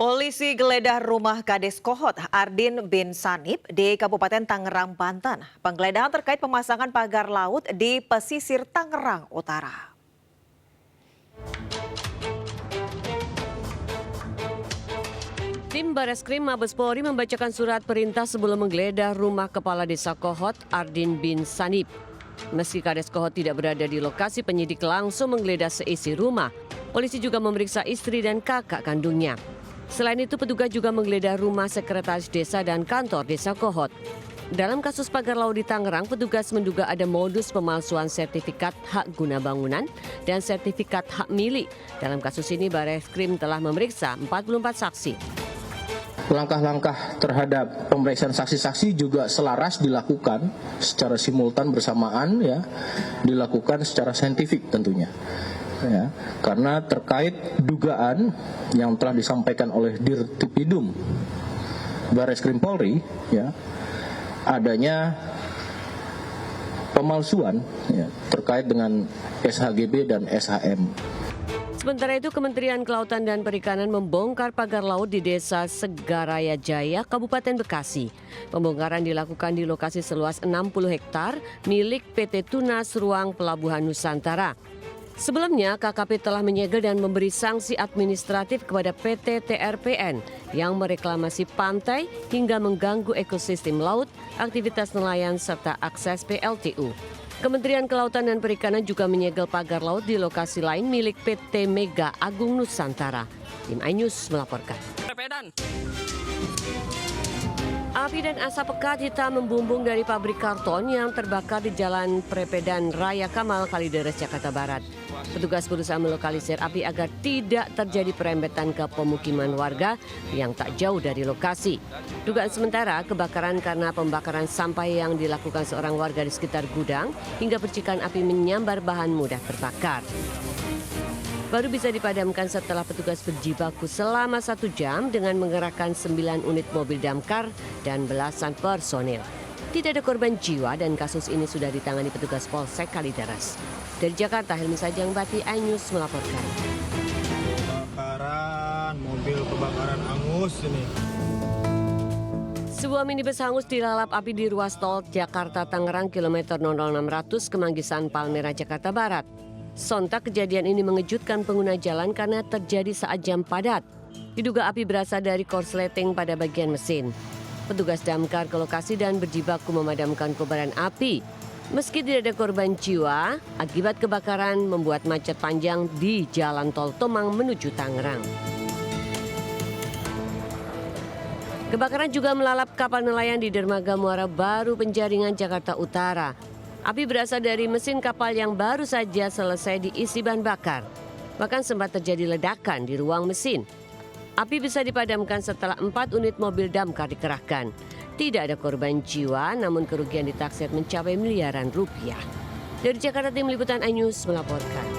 Polisi geledah rumah Kades Kohot Ardin bin Sanip di Kabupaten Tangerang, Banten. Penggeledahan terkait pemasangan pagar laut di pesisir Tangerang Utara. Tim Bareskrim Mabes Polri membacakan surat perintah sebelum menggeledah rumah Kepala Desa Kohot Ardin bin Sanip. Meski Kades Kohot tidak berada di lokasi, penyidik langsung menggeledah seisi rumah. Polisi juga memeriksa istri dan kakak kandungnya. Selain itu, petugas juga menggeledah rumah sekretaris desa dan kantor Desa Kohot. Dalam kasus pagar laut di Tangerang, petugas menduga ada modus pemalsuan sertifikat hak guna bangunan dan sertifikat hak milik. Dalam kasus ini, Bareskrim telah memeriksa 44 saksi. Langkah-langkah terhadap pemeriksaan saksi-saksi juga selaras dilakukan secara simultan bersamaan, dilakukan secara saintifik tentunya. Karena terkait dugaan yang telah disampaikan oleh Dirtipidum Bareskrim Polri, adanya pemalsuan terkait dengan SHGB dan SHM. Sementara itu, Kementerian Kelautan dan Perikanan membongkar pagar laut di Desa Segaraya Jaya, Kabupaten Bekasi. Pembongkaran dilakukan di lokasi seluas 60 hektar milik PT Tunas Ruang Pelabuhan Nusantara. Sebelumnya, KKP telah menyegel dan memberi sanksi administratif kepada PT TRPN yang mereklamasi pantai hingga mengganggu ekosistem laut, aktivitas nelayan, serta akses PLTU. Kementerian Kelautan dan Perikanan juga menyegel pagar laut di lokasi lain milik PT Mega Agung Nusantara. Tim iNews melaporkan. Api dan asap pekat hitam membumbung dari pabrik karton yang terbakar di Jalan Prepedan Raya Kamal, Kalideres, Jakarta Barat. Petugas berusaha melokalisir api agar tidak terjadi perembetan ke pemukiman warga yang tak jauh dari lokasi. Dugaan sementara kebakaran karena pembakaran sampah yang dilakukan seorang warga di sekitar gudang hingga percikan api menyambar bahan mudah terbakar. Baru bisa dipadamkan setelah petugas berjibaku selama 1 jam dengan mengerahkan 9 unit mobil damkar dan belasan personil. Tidak ada korban jiwa dan kasus ini sudah ditangani petugas Polsek Kalideres. Dari Jakarta, Helmi Sajangbati, iNews melaporkan. Mobil kebakaran hangus ini. Sebuah minibus hangus dilalap api di ruas tol Jakarta Tangerang kilometer 00600 Kemanggisan Palmerah, Jakarta Barat. Sontak kejadian ini mengejutkan pengguna jalan karena terjadi saat jam padat. Diduga api berasal dari korsleting pada bagian mesin. Petugas damkar ke lokasi dan berjibaku memadamkan kobaran api. Meski tidak ada korban jiwa, akibat kebakaran membuat macet panjang di Jalan Tol Tomang menuju Tangerang. Kebakaran juga melalap kapal nelayan di Dermaga Muara Baru, Penjaringan, Jakarta Utara. Api berasal dari mesin kapal yang baru saja selesai diisi bahan bakar. Bahkan sempat terjadi ledakan di ruang mesin. Api bisa dipadamkan setelah 4 unit mobil damkar dikerahkan. Tidak ada korban jiwa, namun kerugian ditaksir mencapai miliaran rupiah. Dari Jakarta, Tim Liputan iNews melaporkan.